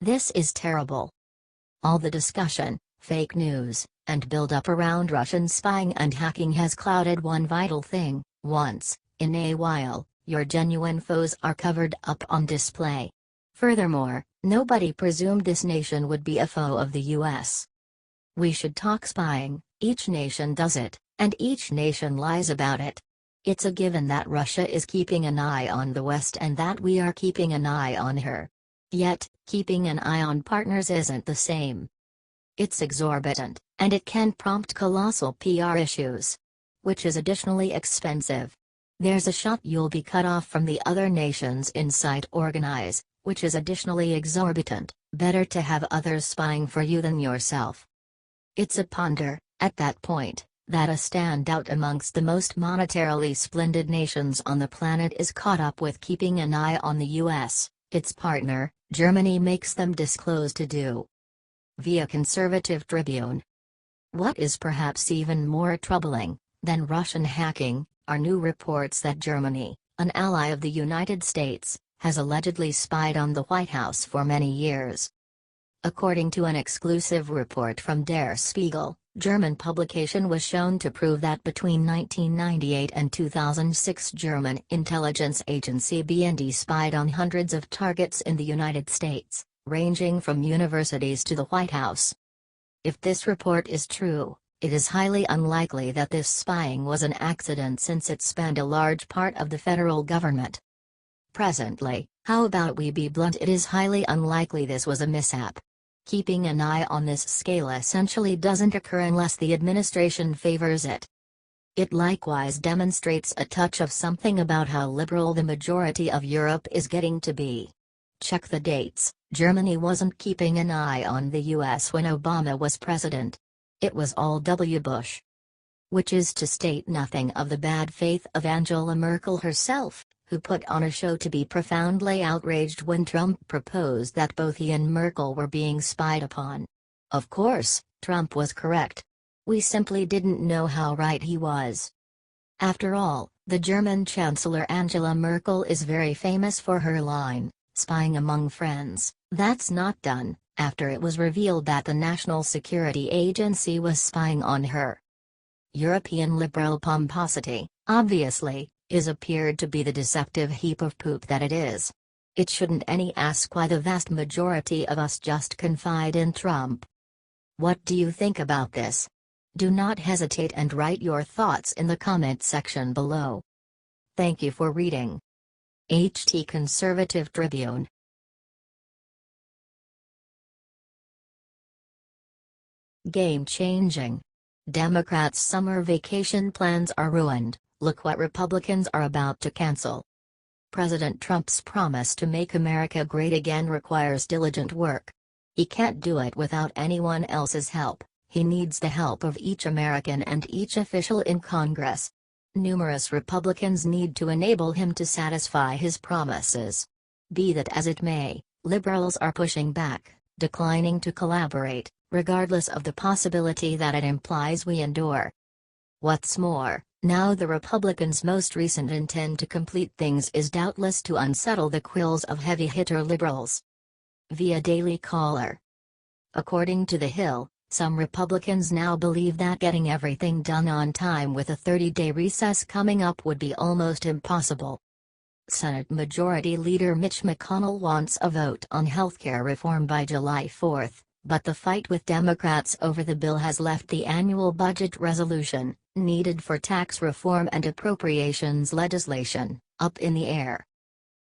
This is terrible. All the discussion, fake news, and build-up around Russian spying and hacking has clouded one vital thing: once in a while, your genuine foes are covered up on display. Furthermore, nobody presumed this nation would be a foe of the US. We should talk spying. Each nation does it, and each nation lies about it. It's a given that Russia is keeping an eye on the West and that we are keeping an eye on her. Yet, keeping an eye on partners isn't the same. It's exorbitant, and it can prompt colossal PR issues. Which is additionally expensive. There's a shot you'll be cut off from the other nations incite organize, which is additionally exorbitant. Better to have others spying for you than yourself. It's a ponder, at that point, that a standout amongst the most monetarily splendid nations on the planet is caught up with keeping an eye on the US, its partner, Germany makes them disclose to do. Via Conservative Tribune. What is perhaps even more troubling than Russian hacking are new reports that Germany, an ally of the United States, has allegedly spied on the White House for many years. According to an exclusive report from Der Spiegel, German publication was shown to prove that between 1998 and 2006 German intelligence agency BND spied on hundreds of targets in the United States, ranging from universities to the White House. If this report is true, it is highly unlikely that this spying was an accident since it spanned a large part of the federal government. Presently, how about we be blunt, it is highly unlikely this was a mishap. Keeping an eye on this scale essentially doesn't occur unless the administration favors it. It likewise demonstrates a touch of something about how liberal the majority of Europe is getting to be. Check the dates. Germany wasn't keeping an eye on the US when Obama was president. It was all W. Bush. Which is to state nothing of the bad faith of Angela Merkel herself, who put on a show to be profoundly outraged when Trump proposed that both he and Merkel were being spied upon. Of course, Trump was correct. We simply didn't know how right he was. After all, the German Chancellor Angela Merkel is very famous for her line, "Spying among friends, that's not done," after it was revealed that the National Security Agency was spying on her. European liberal pomposity, obviously, is appeared to be the deceptive heap of poop that it is. It shouldn't any ask why the vast majority of us just confide in Trump. What do you think about this? Do not hesitate and write your thoughts in the comment section below. Thank you for reading. HT Conservative Tribune. Game-changing. Democrats' summer vacation plans are ruined. Look what Republicans are about to cancel. President Trump's promise to make America great again requires diligent work. He can't do it without anyone else's help. He needs the help of each American and each official in Congress. Numerous Republicans need to enable him to satisfy his promises. Be that as it may, liberals are pushing back, declining to collaborate, regardless of the possibility that it implies we endure. What's more, now the Republicans' most recent intent to complete things is doubtless to unsettle the quills of heavy-hitter liberals. Via Daily Caller. According to The Hill, some Republicans now believe that getting everything done on time with a 30-day recess coming up would be almost impossible. Senate Majority Leader Mitch McConnell wants a vote on healthcare reform by July 4, but the fight with Democrats over the bill has left the annual budget resolution, needed for tax reform and appropriations legislation, up in the air.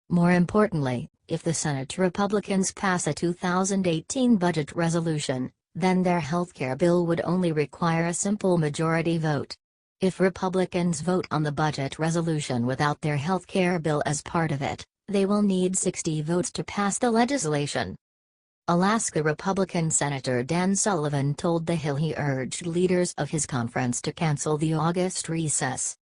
More importantly, if the Senate Republicans pass a 2018 budget resolution, then their healthcare bill would only require a simple majority vote. If Republicans vote on the budget resolution without their healthcare bill as part of it, they will need 60 votes to pass the legislation. Alaska Republican Senator Dan Sullivan told The Hill he urged leaders of his conference to cancel the August recess.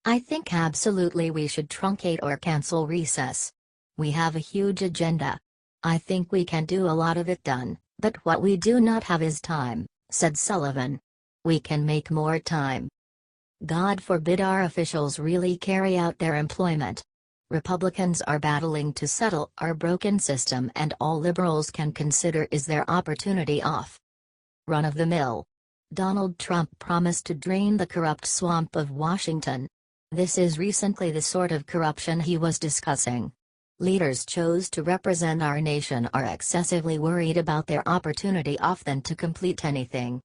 "I think absolutely we should truncate or cancel recess. We have a huge agenda. I think we can do a lot of it done, but what we do not have is time," said Sullivan. "We can make more time. God forbid our officials really carry out their employment. Republicans are battling to settle our broken system, and all liberals can consider is their opportunity off. Run-of-the-mill. Donald Trump promised to drain the corrupt swamp of Washington. This is recently the sort of corruption he was discussing. Leaders chose to represent our nation are excessively worried about their opportunity off than to complete anything.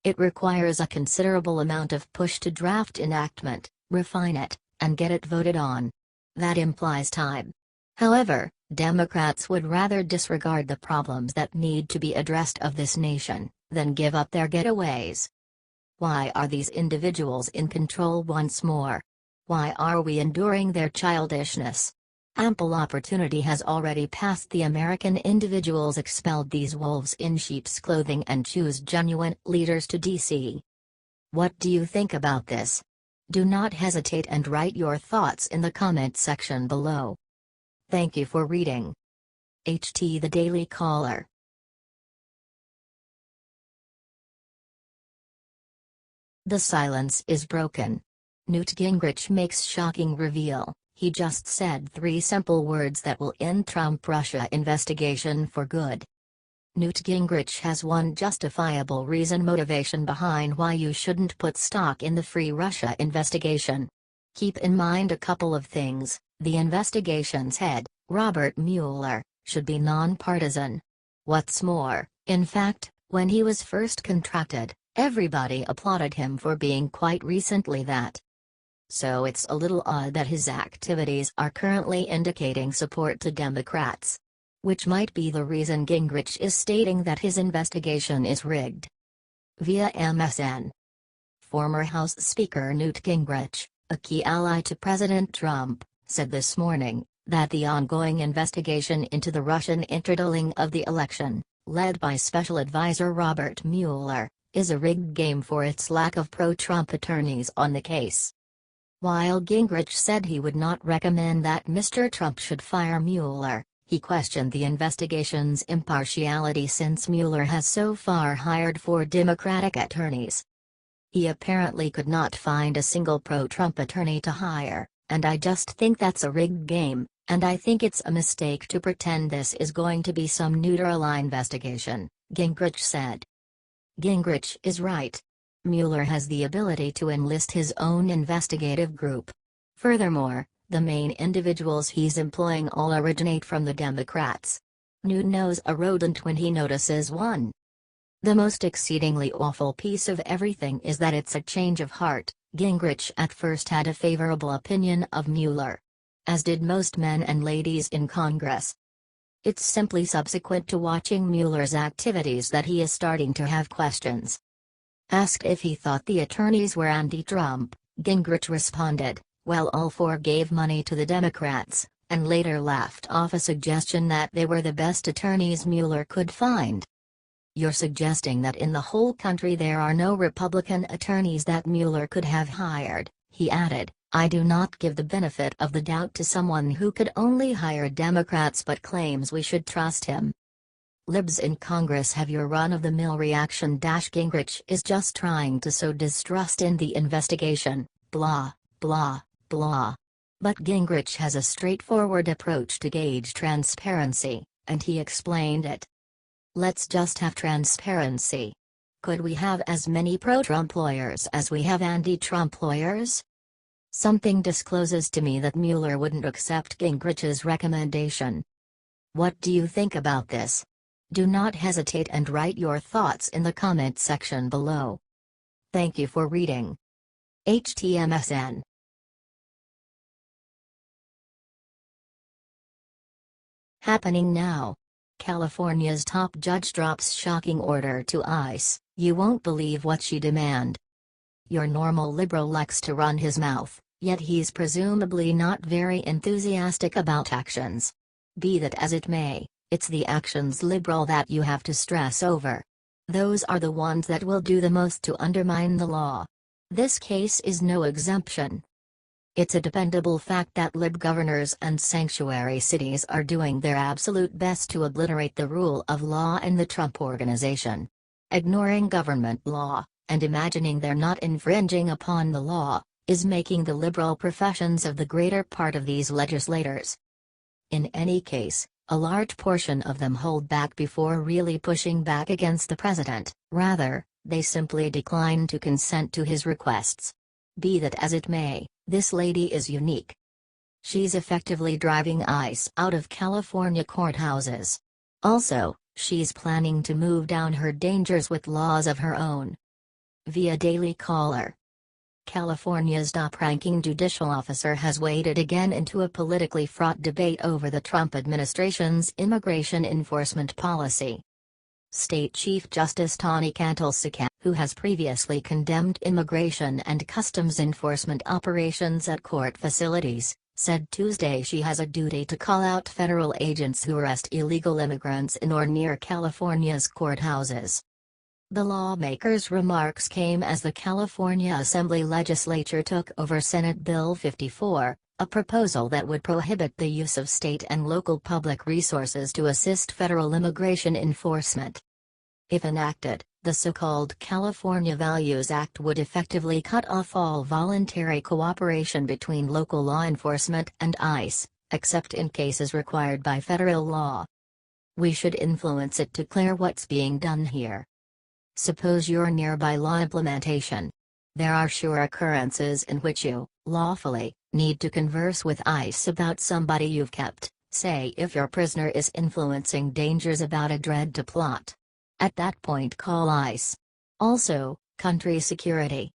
It requires a considerable amount of push to draft enactment, refine it, and get it voted on. That implies time. However, Democrats would rather disregard the problems that need to be addressed of this nation than give up their getaways. Why are these individuals in control once more? Why are we enduring their childishness? Ample opportunity has already passed. The American individuals expelled these wolves in sheep's clothing and choose genuine leaders to DC. What do you think about this? Do not hesitate and write your thoughts in the comment section below. Thank you for reading. HT The Daily Caller. The silence is broken. Newt Gingrich makes shocking reveal. He just said 3 simple words that will end Trump-Russia investigation for good. Newt Gingrich has one justifiable motivation behind why you shouldn't put stock in the free Russia investigation. Keep in mind a couple of things. The investigation's head, Robert Mueller, should be nonpartisan. What's more, in fact, when he was first contracted, everybody applauded him for being quite recently that. So it's a little odd that his activities are currently indicating support to Democrats. Which might be the reason Gingrich is stating that his investigation is rigged. Via MSN. Former House Speaker Newt Gingrich, a key ally to President Trump, said this morning that the ongoing investigation into the Russian interdealing of the election, led by Special Advisor Robert Mueller, is a rigged game for its lack of pro-Trump attorneys on the case. While Gingrich said he would not recommend that Mr. Trump should fire Mueller, he questioned the investigation's impartiality since Mueller has so far hired 4 Democratic attorneys. He apparently could not find a single pro-Trump attorney to hire, and I just think that's a rigged game, and I think it's a mistake to pretend this is going to be some neutral investigation, Gingrich said. Gingrich is right. Mueller has the ability to enlist his own investigative group. Furthermore, the main individuals he's employing all originate from the Democrats. Newt knows a rodent when he notices one. The most exceedingly awful piece of everything is that it's a change of heart. Gingrich at first had a favorable opinion of Mueller. As did most men and ladies in Congress. It's simply subsequent to watching Mueller's activities that he is starting to have questions. Asked if he thought the attorneys were anti-Trump, Gingrich responded, "Well, all 4 gave money to the Democrats," and later laughed off a suggestion that they were the best attorneys Mueller could find. "You're suggesting that in the whole country there are no Republican attorneys that Mueller could have hired," he added. "I do not give the benefit of the doubt to someone who could only hire Democrats but claims we should trust him." Libs in Congress have your run-of-the-mill reaction. Gingrich is just trying to sow distrust in the investigation, blah, blah, blah. But Gingrich has a straightforward approach to gauge transparency, and he explained it. Let's just have transparency. Could we have as many pro-Trump lawyers as we have anti-Trump lawyers? Something discloses to me that Mueller wouldn't accept Gingrich's recommendation. What do you think about this? Do not hesitate and write your thoughts in the comment section below. Thank you for reading. HTMSN. Happening now. California's top judge drops shocking order to ICE. You won't believe what she demand. Your normal liberal likes to run his mouth, yet he's presumably not very enthusiastic about actions. Be that as it may, it's the actions liberal that you have to stress over. Those are the ones that will do the most to undermine the law. This case is no exemption. It's a dependable fact that lib governors and sanctuary cities are doing their absolute best to obliterate the rule of law in the Trump Organization. Ignoring government law, and imagining they're not infringing upon the law, is making the liberal professions of the greater part of these legislators. In any case, a large portion of them hold back before really pushing back against the president. Rather, they simply decline to consent to his requests. Be that as it may, this lady is unique. She's effectively driving ICE out of California courthouses. Also, she's planning to move down her dangers with laws of her own. Via Daily Caller. California's top-ranking judicial officer has waded again into a politically fraught debate over the Trump administration's immigration enforcement policy. State Chief Justice Tani Cantal-Sacca, who has previously condemned immigration and customs enforcement operations at court facilities, said Tuesday she has a duty to call out federal agents who arrest illegal immigrants in or near California's courthouses. The lawmaker's remarks came as the California Assembly legislature took over Senate Bill 54, a proposal that would prohibit the use of state and local public resources to assist federal immigration enforcement. If enacted, the so-called California Values Act would effectively cut off all voluntary cooperation between local law enforcement and ICE, except in cases required by federal law. We should influence it to clear what's being done here. Suppose you're nearby law implementation. There are sure occurrences in which you, lawfully, need to converse with ICE about somebody you've kept, say if your prisoner is influencing dangers about a dread to plot. At that point call ICE. Also, country security.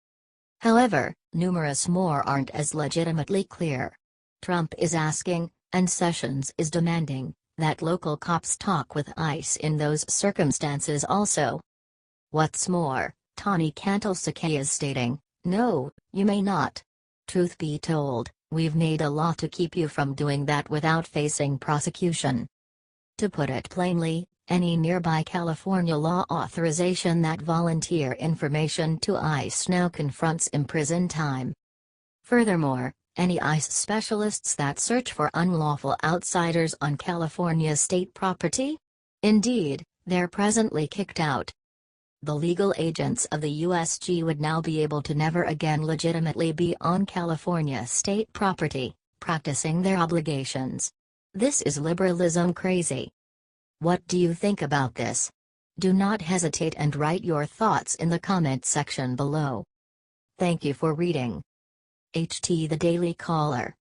However, numerous more aren't as legitimately clear. Trump is asking, and Sessions is demanding, that local cops talk with ICE in those circumstances also. What's more, Tani Cantal-Sacca is stating, no, you may not. Truth be told, we've made a law to keep you from doing that without facing prosecution. To put it plainly, any nearby California law authorization that volunteer information to ICE now confronts imprison time. Furthermore, any ICE specialists that search for unlawful outsiders on California state property? Indeed, they're presently kicked out. The legal agents of the USG would now be able to never again legitimately be on California state property, practicing their obligations. This is liberalism crazy. What do you think about this? Do not hesitate and write your thoughts in the comment section below. Thank you for reading. HT The Daily Caller.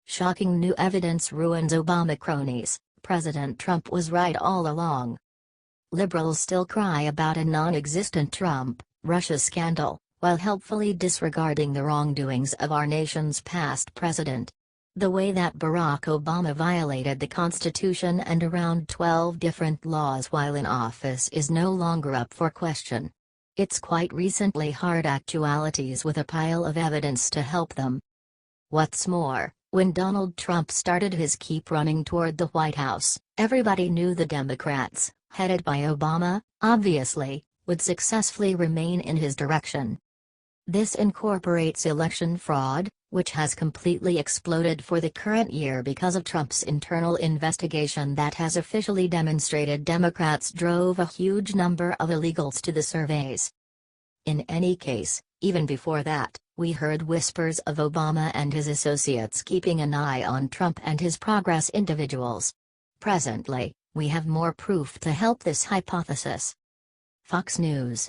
Shocking new evidence ruins Obama cronies. President Trump was right all along. Liberals still cry about a non-existent Trump-Russia scandal, while helpfully disregarding the wrongdoings of our nation's past president. The way that Barack Obama violated the Constitution and around 12 different laws while in office is no longer up for question. It's quite recently hard actualities with a pile of evidence to help them. What's more, when Donald Trump started his keep running toward the White House, everybody knew the Democrats, headed by Obama, obviously, would successfully remain in his direction. This incorporates election fraud, which has completely exploded for the current year because of Trump's internal investigation that has officially demonstrated Democrats drove a huge number of illegals to the surveys. In any case, even before that, we heard whispers of Obama and his associates keeping an eye on Trump and his progress individuals. Presently, we have more proof to help this hypothesis. Fox News.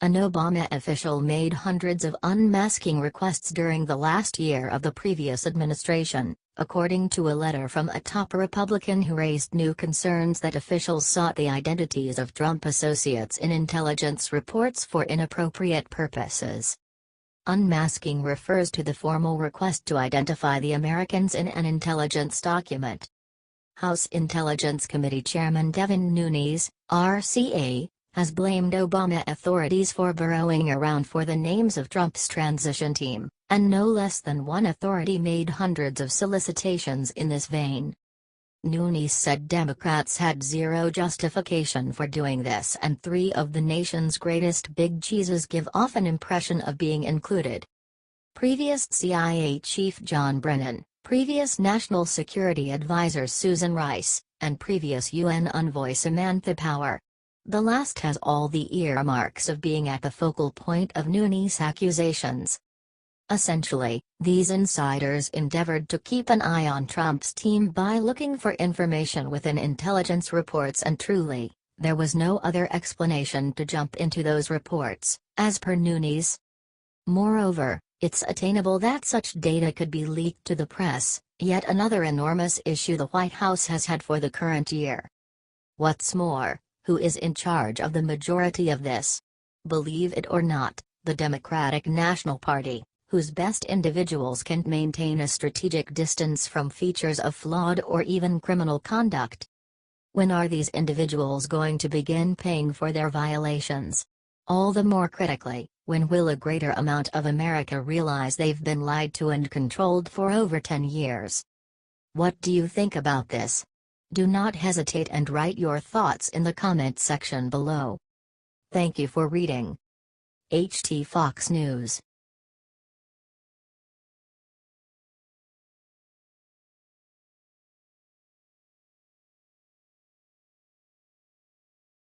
An Obama official made hundreds of unmasking requests during the last year of the previous administration, according to a letter from a top Republican who raised new concerns that officials sought the identities of Trump associates in intelligence reports for inappropriate purposes. Unmasking refers to the formal request to identify the Americans in an intelligence document. House Intelligence Committee Chairman Devin Nunes, RCA, has blamed Obama authorities for burrowing around for the names of Trump's transition team, and no less than one authority made hundreds of solicitations in this vein. Nunes said Democrats had zero justification for doing this and three of the nation's greatest big cheeses give off an impression of being included. Previous CIA Chief John Brennan, previous National Security Advisor Susan Rice, and previous UN envoy Samantha Power. The last has all the earmarks of being at the focal point of Nunes' accusations. Essentially, these insiders endeavored to keep an eye on Trump's team by looking for information within intelligence reports, and truly, there was no other explanation to jump into those reports, as per Nunes. Moreover, it's attainable that such data could be leaked to the press, yet another enormous issue the White House has had for the current year. What's more, who is in charge of the majority of this? Believe it or not, the Democratic National Party, whose best individuals can maintain a strategic distance from features of flawed or even criminal conduct. When are these individuals going to begin paying for their violations? All the more critically, when will a greater amount of America realize they've been lied to and controlled for over 10 years? What do you think about this? Do not hesitate and write your thoughts in the comment section below. Thank you for reading. HT Fox News.